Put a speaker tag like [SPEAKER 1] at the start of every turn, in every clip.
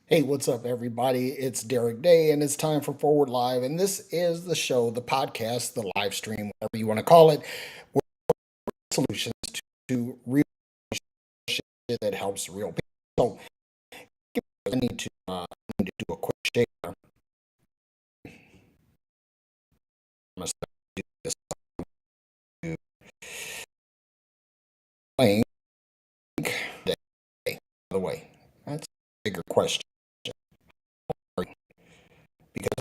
[SPEAKER 1] Hey, what's up, everybody? It's Derrick Day, and it's time for Forward Live. And this is the show, the podcast, the live stream, whatever you want to call it, with solutions to real shit that helps real people. So, I need to do a quick share. I'm gonna start this playing today. By the way, that's a bigger question because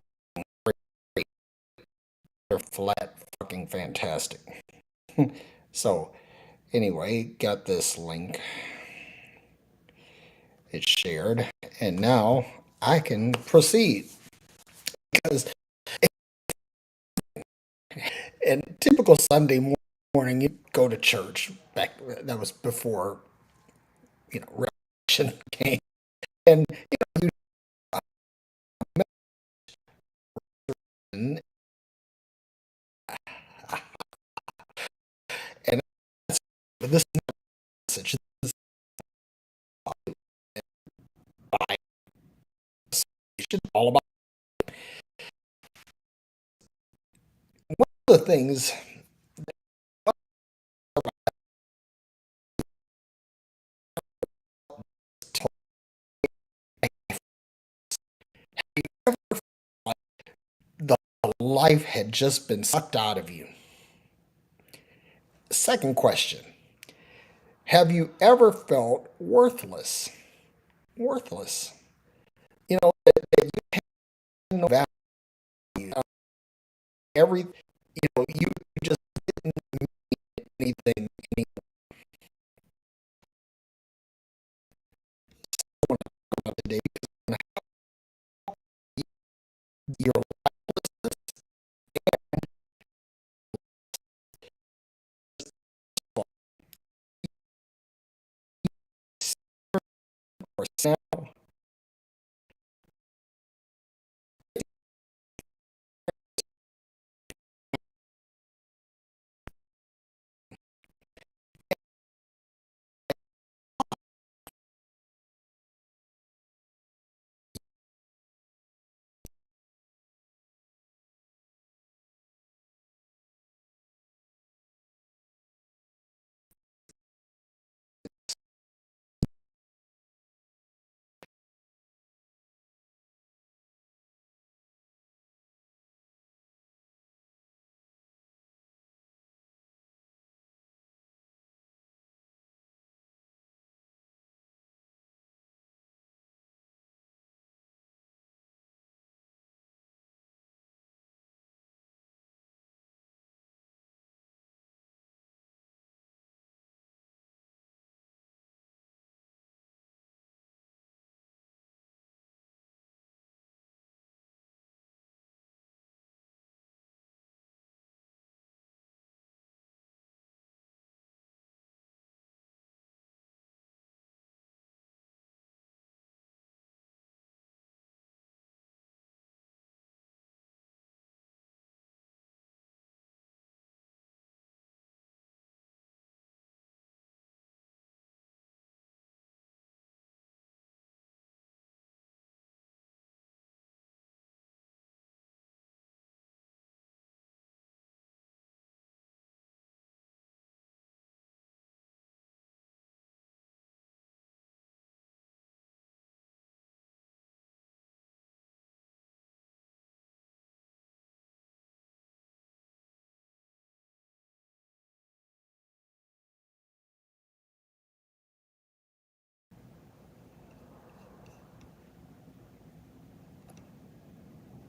[SPEAKER 1] they're flat fucking fantastic. So, anyway, got this link. It's shared, and now I can proceed because in typical Sunday morning, you go to church. Back that was before Revelation came, and and that's this message this is all about one of the things. The life had just been sucked out of you. Second question: have you ever felt worthless? Worthless. That you had no value. Every you just didn't mean anything about today because your sound.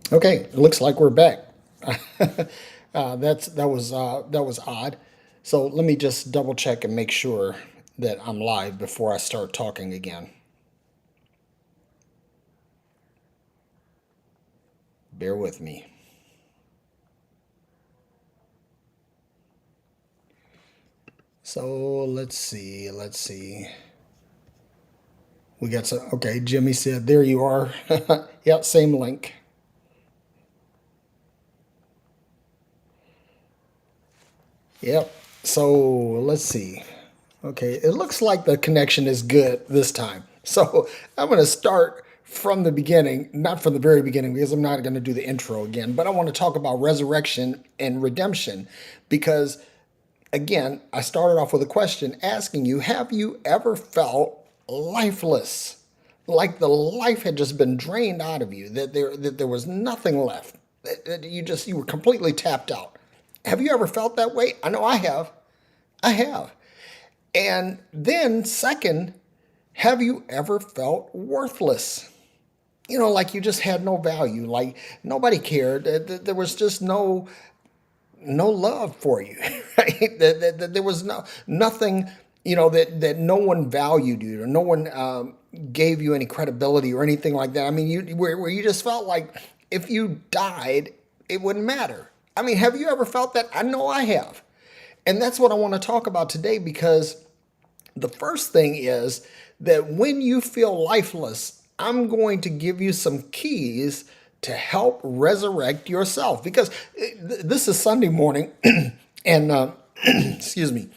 [SPEAKER 1] Okay, it looks like we're back. That was odd. So let me just double check and make sure that I'm live before I start talking again. Bear with me. So let's see. Let's see. We got some. Okay, Jimmy said, "There you are." Yep, same link. Yep. So let's see. Okay, it looks like the connection is good this time. So I'm going to start from the beginning, not from the very beginning, because I'm not going to do the intro again, but I want to talk about resurrection and redemption because, again, I started off with a question asking you, have you ever felt lifeless? Like the life had just been drained out of you, that there was nothing left, that you were completely tapped out. Have you ever felt that way? I know I have. I have. And then, second, have you ever felt worthless? Like you just had no value, like nobody cared. There was just no love for you, right? That there was nothing, that no one valued you or no one gave you any credibility or anything like that. I mean, where you just felt like if you died, it wouldn't matter. I mean, have you ever felt that? I know I have. And that's what I want to talk about today because the first thing is that when you feel lifeless, I'm going to give you some keys to help resurrect yourself because this is Sunday morning and excuse me,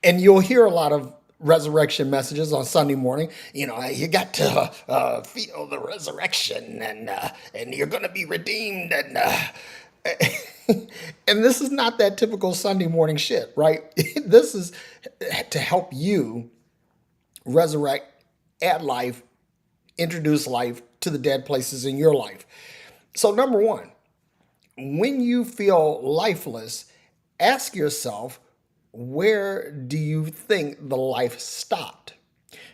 [SPEAKER 1] and you'll hear a lot of resurrection messages on Sunday morning. You got to feel the resurrection and you're going to be redeemed and this is not that typical Sunday morning shit, right? This is to help you resurrect, add life, introduce life to the dead places in your life. So, number one, when you feel lifeless, ask yourself, where do you think the life stopped?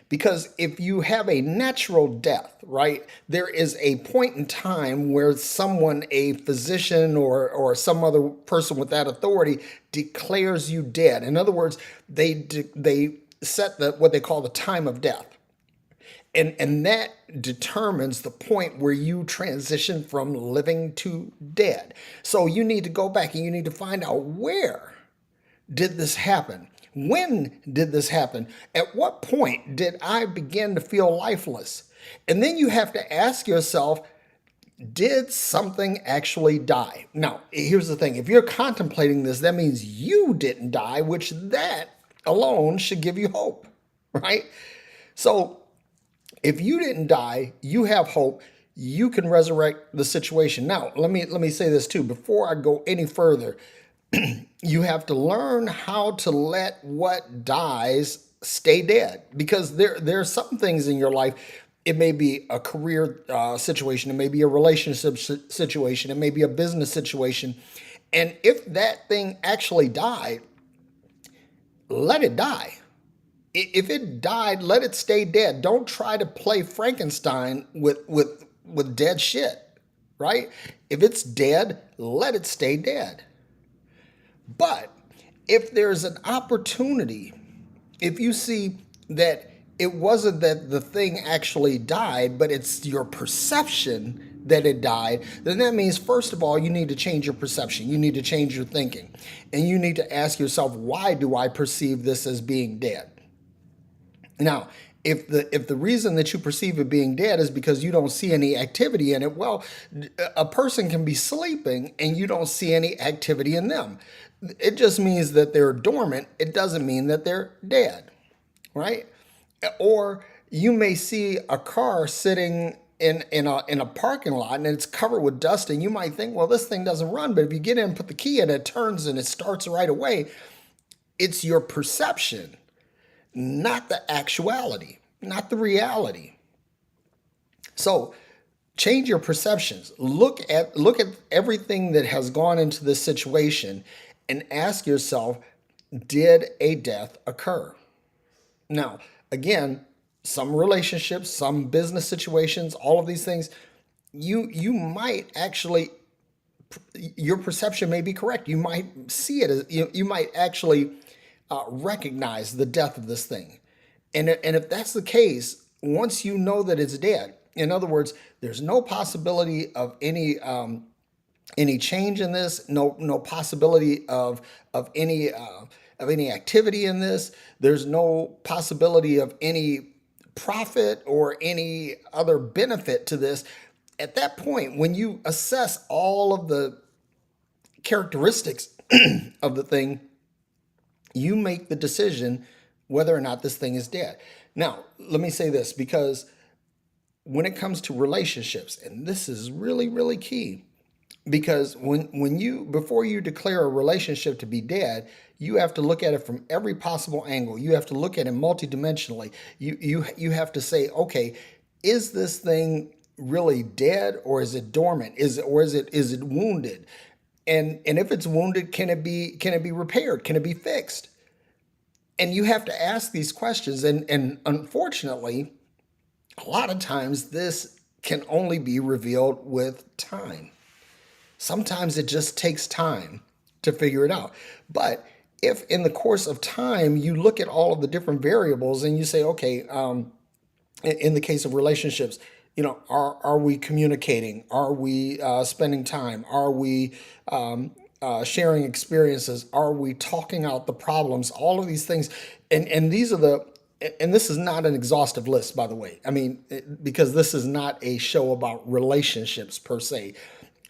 [SPEAKER 1] Because if you have a natural death, right, there is a point in time where someone, a physician or some other person with that authority, declares you dead. In other words, they set what they call the time of death. And that determines the point where you transition from living to dead. So you need to go back and you need to find out, where did this happen? When did this happen? At what point did I begin to feel lifeless? And then you have to ask yourself, did something actually die? Now, here's the thing. If you're contemplating this, that means you didn't die, which that alone should give you hope, right? So if you didn't die, you have hope. You can resurrect the situation. Now, let me say this too. Before I go any further, you have to learn how to let what dies stay dead because there are some things in your life. It may be a career situation. It may be a relationship situation. It may be a business situation. And if that thing actually died, let it die. If it died, let it stay dead. Don't try to play Frankenstein with dead shit, right? If it's dead, let it stay dead. But if there's an opportunity, if you see that it wasn't that the thing actually died, but it's your perception that it died, then that means, first of all, you need to change your perception. You need to change your thinking. And you need to ask yourself, why do I perceive this as being dead? Now, if the reason that you perceive it being dead is because you don't see any activity in it, well, a person can be sleeping and you don't see any activity in them. It just means that they're dormant. It doesn't mean that they're dead, right? Or you may see a car sitting in a parking lot and it's covered with dust, and you might think, well, this thing doesn't run. But if you get in and put the key in, it turns and it starts right away. It's your perception, not the actuality, not the reality. So change your perceptions. Look at everything that has gone into this situation and ask yourself, did a death occur? Now, again, some relationships, some business situations, all of these things, you might actually, your perception may be correct. You might see it as, you might actually recognize the death of this thing. And if that's the case, once you know that it's dead, in other words, there's no possibility of any change in this, no possibility of any activity in this. There's no possibility of any profit or any other benefit to this. At that point, when you assess all of the characteristics of the thing, you make the decision whether or not this thing is dead. Now, let me say this, because when it comes to relationships, and this is really, really key, because when you before you declare a relationship to be dead, you have to look at it from every possible angle. You have to look at it multidimensionally. You have to say, okay, is this thing really dead, or is it dormant? Is it wounded? And if it's wounded, can it be repaired? Can it be fixed? And you have to ask these questions. And unfortunately, a lot of times this can only be revealed with time. Sometimes it just takes time to figure it out. But if in the course of time you look at all of the different variables and you say, okay, in the case of relationships, are we communicating? Are we spending time? Are we sharing experiences? Are we talking out the problems? All of these things, and these are the. And this is not an exhaustive list, by the way. I mean, because this is not a show about relationships per se.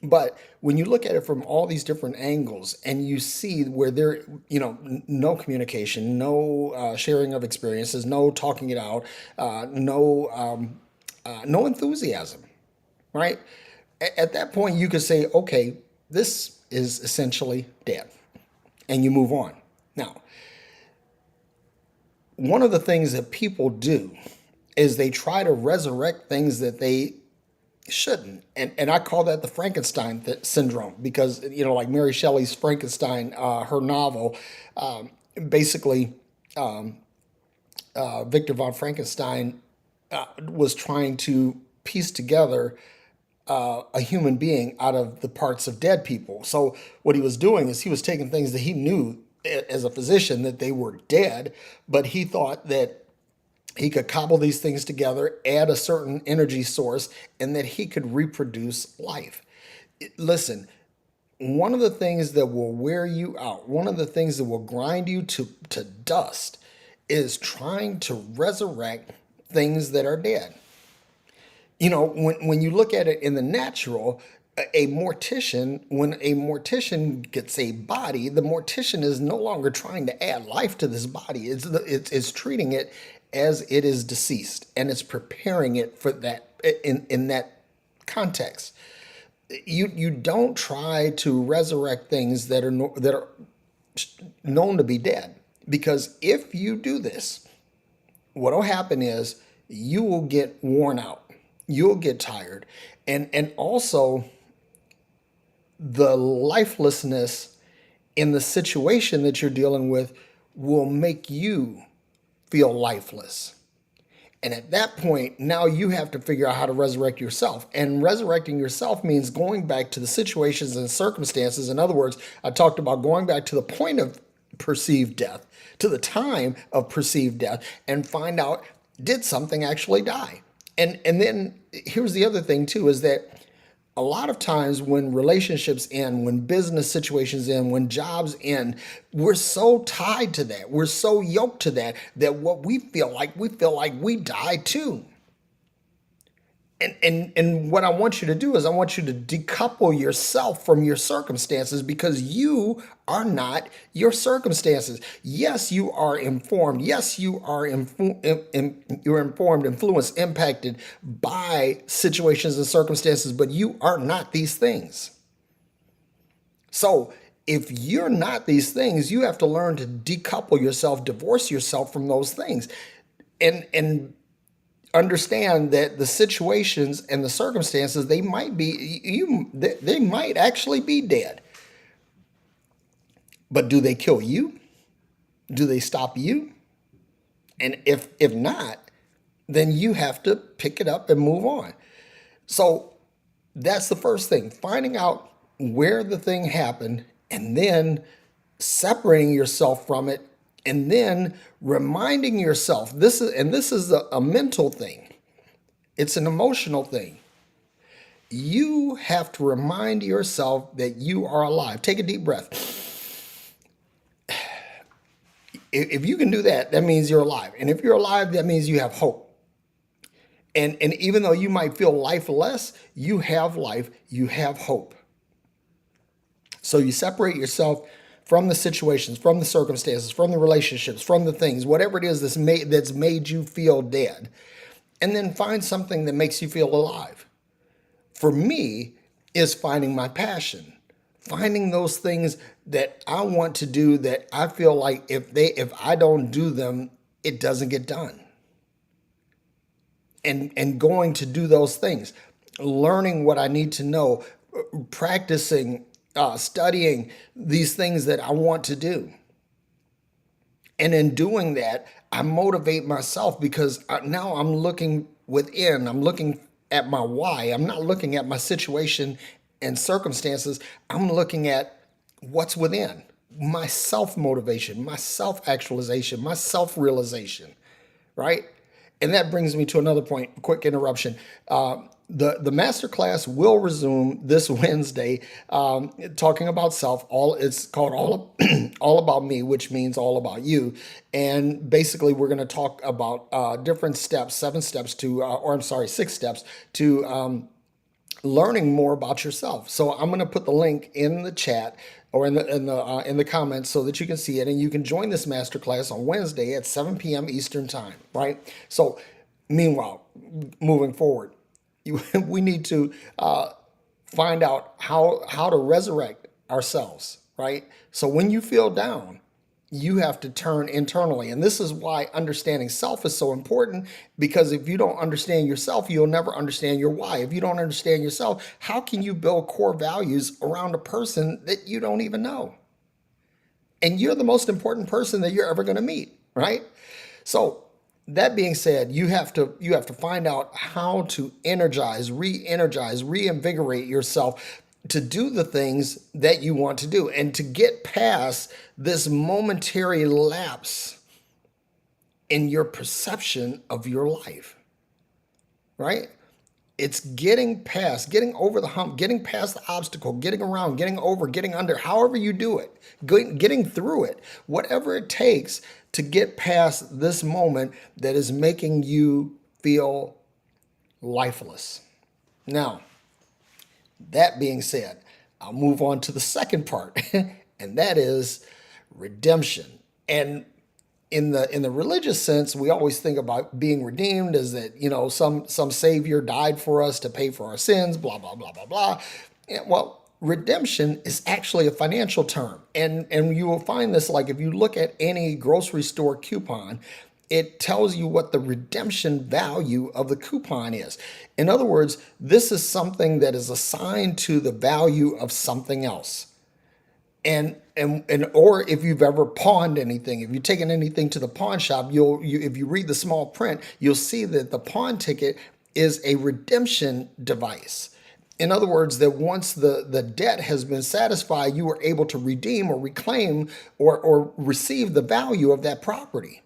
[SPEAKER 1] But when you look at it from all these different angles and you see where there, no communication, no sharing of experiences, no talking it out, no enthusiasm, right? At that point, you could say, okay, this is essentially dead, and you move on. Now, one of the things that people do is they try to resurrect things that they shouldn't. And I call that the Frankenstein syndrome, because, like Mary Shelley's Frankenstein, her novel, basically, Victor von Frankenstein was trying to piece together a human being out of the parts of dead people. So what he was doing is he was taking things that he knew as a physician that they were dead, but he thought that he could cobble these things together, add a certain energy source, and that he could reproduce life. Listen, one of the things that will wear you out, one of the things that will grind you to dust, is trying to resurrect things that are dead. When you look at it in the natural, when a mortician gets a body, the mortician is no longer trying to add life to this body. It's treating it as it is deceased, and it's preparing it for that in that context. You don't try to resurrect things that are known to be dead, because if you do this, what will happen is you will get worn out, you'll get tired, and also the lifelessness in the situation that you're dealing with will make you feel lifeless. And at that point, now you have to figure out how to resurrect yourself. And resurrecting yourself means going back to the situations and circumstances. In other words, I talked about going back to the point of perceived death, to the time of perceived death, and find out, did something actually die? And then here's the other thing too, is that a lot of times when relationships end, when business situations end, when jobs end, we're so tied to that. We're so yoked to that what we feel like we die too. And what I want you to do is I want you to decouple yourself from your circumstances, because you are not your circumstances. Yes, you are informed. Yes, you're informed, influenced, impacted by situations and circumstances, but you are not these things. So if you're not these things, you have to learn to decouple yourself, divorce yourself from those things, and understand that the situations and the circumstances, they might actually be dead, but do they kill you? Do they stop you? And if not, then you have to pick it up and move on. So that's the first thing, finding out where the thing happened, and then separating yourself from it, and then reminding yourself, this is a mental thing. It's an emotional thing. You have to remind yourself that you are alive. Take a deep breath. If you can do that, that means you're alive. And if you're alive, that means you have hope. And even though you might feel lifeless, you have life, you have hope. So you separate yourself from the situations, from the circumstances, from the relationships, from the things, whatever it is that's made you feel dead. and then find something that makes you feel alive. For me, is finding my passion, finding those things that I want to do that I feel like if I don't do them, it doesn't get done. And going to do those things, learning what I need to know, practicing, studying these things that I want to do. And in doing that, I motivate myself because now I'm looking within, I'm looking at my why. I'm not looking at my situation and circumstances. I'm looking at what's within my self motivation, my self actualization, my self realization, right? And that brings me to another point. Quick interruption. The master class will resume this Wednesday, talking about self. All it's called all about me, which means all about you. And basically, we're going to talk about different steps, 7 steps to, or I'm sorry, 6 steps to learning more about yourself. So I'm going to put the link in the chat or in the comments so that you can see it, and you can join this masterclass on Wednesday at 7 p.m. Eastern time. Right. So, meanwhile, moving forward, we need to find out how to resurrect ourselves. Right. So when you feel down, you have to turn internally. And this is why understanding self is so important, because if you don't understand yourself, you'll never understand your why. If you don't understand yourself, how can you build core values around a person that you don't even know? And you're the most important person that you're ever going to meet, right? So that being said, you have to find out how to energize, reinvigorate yourself to do the things that you want to do and to get past this momentary lapse in your perception of your life, right? It's getting over the hump, getting past the obstacle, getting around, getting over, getting under, however you do it, getting through it, whatever it takes to get past this moment that is making you feel lifeless. Now, that being said, I'll move on to the second part, and that is redemption. And in the religious sense, we always think about being redeemed as that, some savior died for us to pay for our sins, blah blah blah blah blah. Well, redemption is actually a financial term, and you will find this, like, if you look at any grocery store coupon, it tells you what the redemption value of the coupon is. In other words, this is something that is assigned to the value of something else. And or if you've ever pawned anything, if you've taken anything to the pawn shop, if you read the small print, you'll see that the pawn ticket is a redemption device. In other words, that once the debt has been satisfied, you are able to redeem or reclaim or receive the value of that property.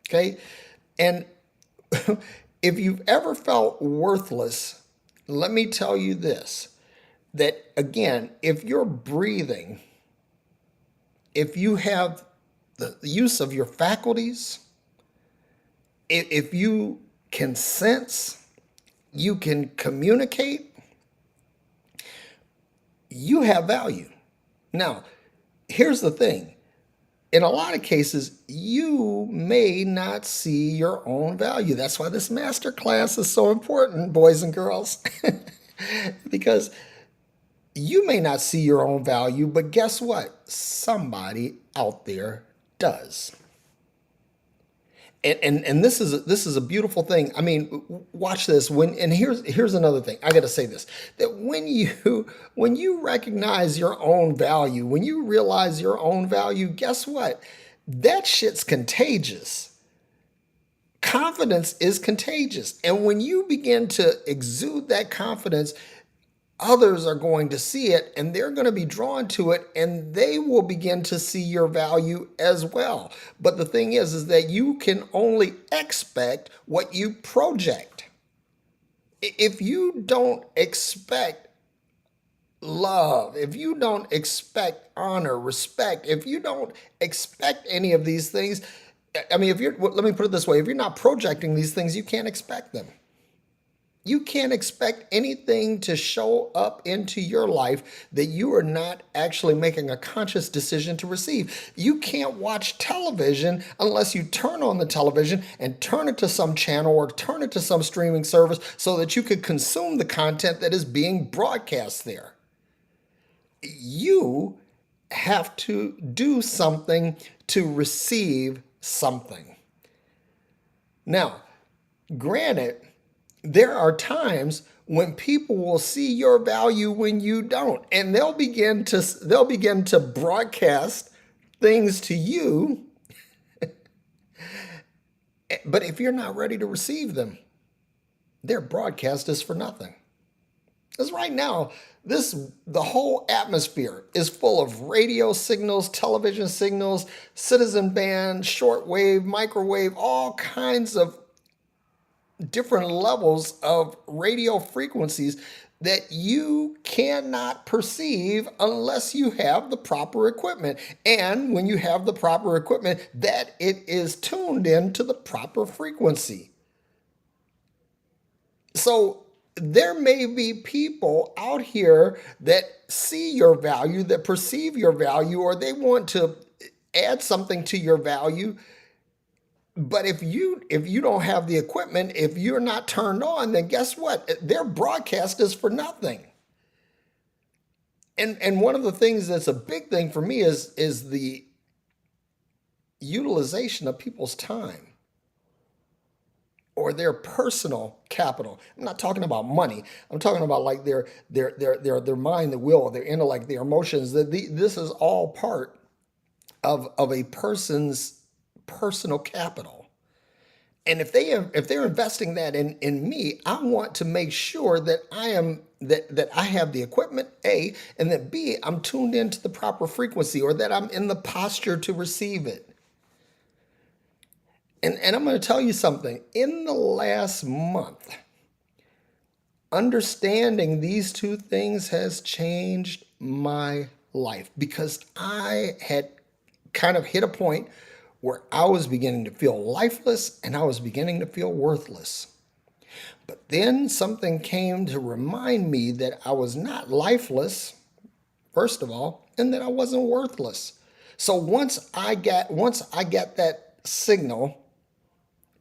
[SPEAKER 1] Okay. And if you've ever felt worthless, let me tell you this, that again, if you're breathing, if you have the use of your faculties, if you can sense, you can communicate, you have value. Now, here's the thing. In a lot of cases, you may not see your own value. That's why this master class is so important, boys and girls, because you may not see your own value, but guess what? Somebody out there does. And this is a beautiful thing. I mean, watch this. Here's another thing. I got to say this, that when you recognize your own value, when you realize your own value, guess what? That shit's contagious. Confidence is contagious. And when you begin to exude that confidence, others are going to see it and they're going to be drawn to it, and they will begin to see your value as well. But the thing is that you can only expect what you project. If you don't expect love, if you don't expect honor, respect, if you don't expect any of these things, I mean, let me put it this way, if you're not projecting these things, you can't expect them. You can't expect anything to show up into your life that you are not actually making a conscious decision to receive. You can't watch television unless you turn on the television and turn it to some channel or turn it to some streaming service so that you could consume the content that is being broadcast there. You have to do something to receive something. Now, granted, there are times when people will see your value when you don't, and they'll begin to broadcast things to you, but if you're not ready to receive them, their broadcast is for nothing. Because right now, the whole atmosphere is full of radio signals, television signals, citizen band, shortwave, microwave, all kinds of different levels of radio frequencies that you cannot perceive unless you have the proper equipment. And when you have the proper equipment, that it is tuned into the proper frequency. So there may be people out here that see your value, that perceive your value, or they want to add something to your value. But if you don't have the equipment, if you're not turned on, then guess what? Their broadcast is for nothing. And one of the things that's a big thing for me is the utilization of people's time or their personal capital. I'm not talking about money. I'm talking about like their mind, their will, their intellect, their emotions. This is all part of a person's personal capital. And if they're investing that in me, I want to make sure that I have the equipment, A, and that B, I'm tuned into the proper frequency, or that I'm in the posture to receive it. And I'm going to tell you something. In the last month, understanding these two things has changed my life, because I had kind of hit a point where I was beginning to feel lifeless and I was beginning to feel worthless. But then something came to remind me that I was not lifeless, first of all, and that I wasn't worthless. So once I got that signal,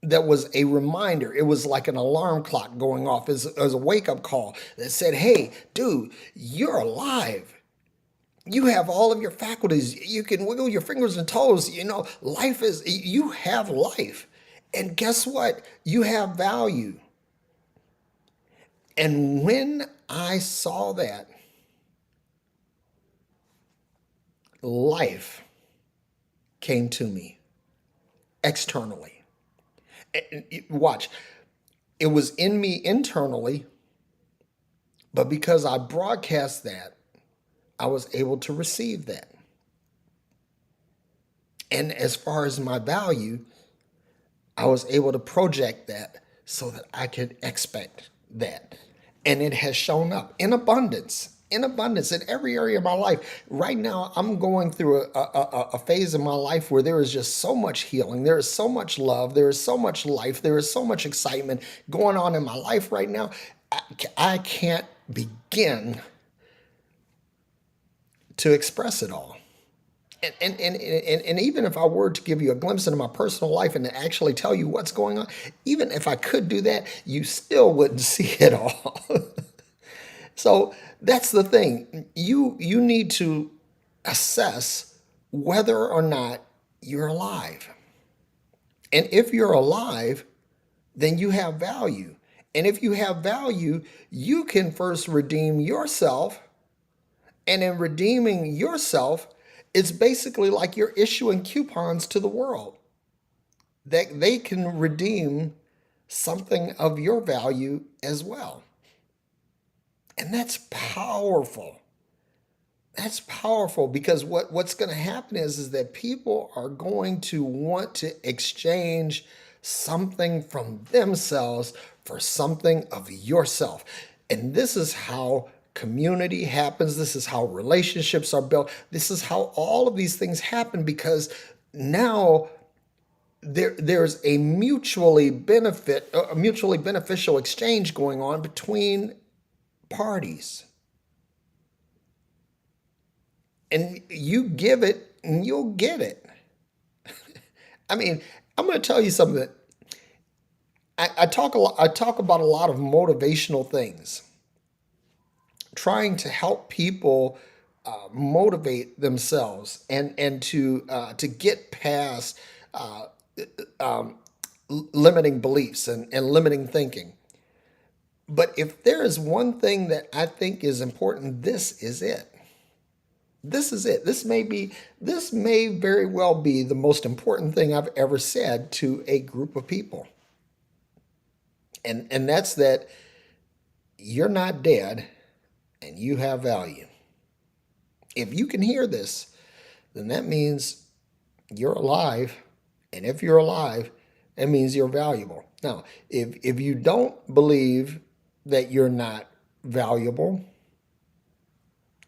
[SPEAKER 1] that was a reminder. It was like an alarm clock going off as a wake-up call that said, hey, dude, you're alive. You have all of your faculties. You can wiggle your fingers and toes. You have life. And guess what? You have value. And when I saw that, life came to me externally. And watch, it was in me internally, but because I broadcast that, I was able to receive that. And as far as my value, I was able to project that so that I could expect that. And it has shown up in abundance in every area of my life. Right now, I'm going through a phase in my life where there is just so much healing. There is so much love. There is so much life. There is so much excitement going on in my life right now. I can't begin to express it all. And even if I were to give you a glimpse into my personal life and to actually tell you what's going on, even if I could do that, you still wouldn't see it all. So that's the thing. You need to assess whether or not you're alive. And if you're alive, then you have value. And if you have value, you can first redeem yourself. And in redeeming yourself, it's basically like you're issuing coupons to the world that they can redeem something of your value as well. And that's powerful. That's powerful, because what's going to happen is that people are going to want to exchange something from themselves for something of yourself. And this is how community happens. This is how relationships are built. This is how all of these things happen, because now there's a mutually beneficial exchange going on between parties, and you give it and you'll get it. I mean, I'm going to tell you something. I talk a lot. I talk about a lot of motivational things, trying to help people motivate themselves and to get past uh, limiting beliefs and limiting thinking. But if there is one thing that I think is important, this is it. This is it. This may very well be the most important thing I've ever said to a group of people. And that's that you're not dead and you have value. If you can hear this, then that means you're alive. And if you're alive, that means you're valuable. Now, if you don't believe that you're not valuable,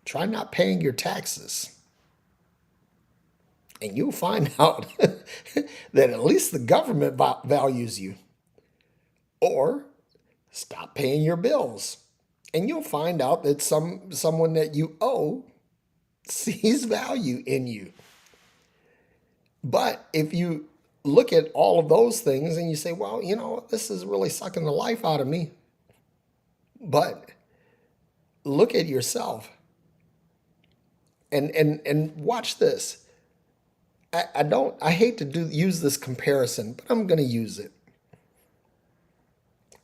[SPEAKER 1] try not paying your taxes. And you'll find out that at least the government values you. Or stop paying your bills. And you'll find out that someone that you owe sees value in you. But if you look at all of those things and you say, well, this is really sucking the life out of me. But look at yourself and watch this. I hate to use this comparison, but I'm going to use it.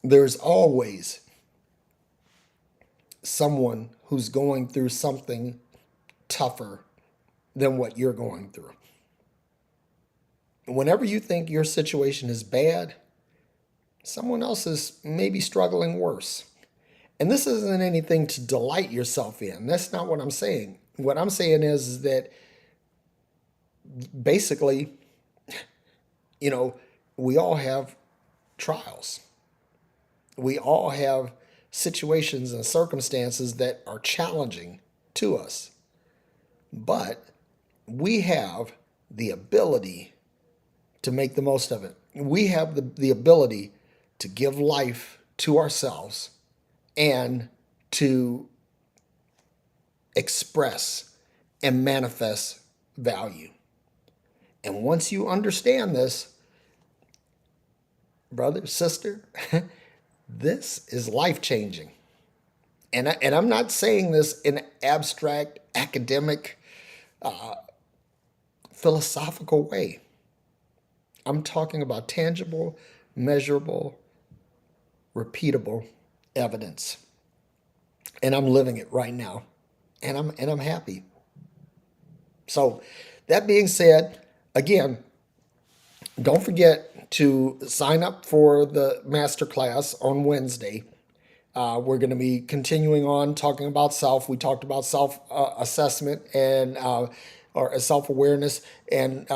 [SPEAKER 1] There's always someone who's going through something tougher than what you're going through. Whenever you think your situation is bad, someone else is maybe struggling worse. And this isn't anything to delight yourself in. That's not what I'm saying. What I'm saying is that basically, we all have trials. We all have situations and circumstances that are challenging to us. But we have the ability to make the most of it. We have the ability to give life to ourselves and to express and manifest value. And once you understand this, brother, sister, this is life changing. And I'm not saying this in an abstract, academic, philosophical way. I'm talking about tangible, measurable, repeatable evidence. And I'm living it right now. And I'm happy. So that being said, again, don't forget to sign up for the masterclass on Wednesday. We're going to be continuing on talking about self. We talked about self assessment and or self awareness, and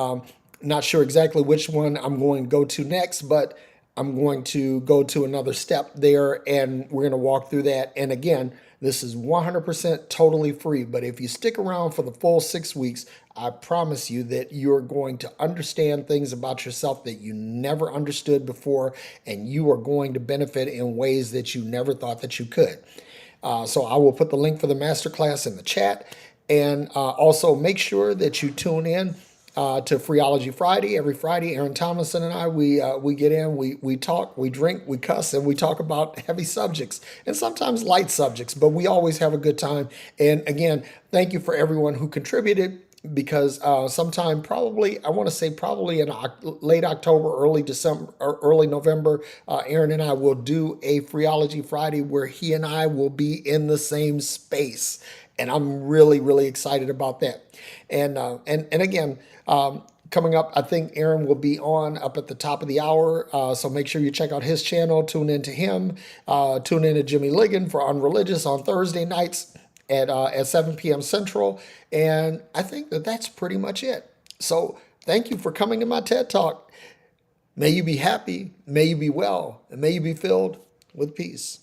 [SPEAKER 1] not sure exactly which one I'm going to go to next, but I'm going to go to another step there, and we're going to walk through that. And again, this is 100% totally free, but if you stick around for the full 6 weeks, I promise you that you're going to understand things about yourself that you never understood before, and you are going to benefit in ways that you never thought that you could. So I will put the link for the masterclass in the chat, and also make sure that you tune in to Phreology Friday. Every Friday, Aaron Thomason and I, we get in, we talk, we drink, we cuss, and we talk about heavy subjects and sometimes light subjects, but we always have a good time. And again, thank you for everyone who contributed, because sometime probably, I want to say probably in late October, early December, or early November, Aaron and I will do a Phreology Friday where he and I will be in the same space. And I'm really, really excited about that. And again, coming up, I think Aaron will be on up at the top of the hour. So make sure you check out his channel, tune into him, tune in to Jimmy Ligon for Unreligious on Thursday nights at 7 p.m. Central. And I think that that's pretty much it. So thank you for coming to my TED Talk. May you be happy, may you be well, and may you be filled with peace.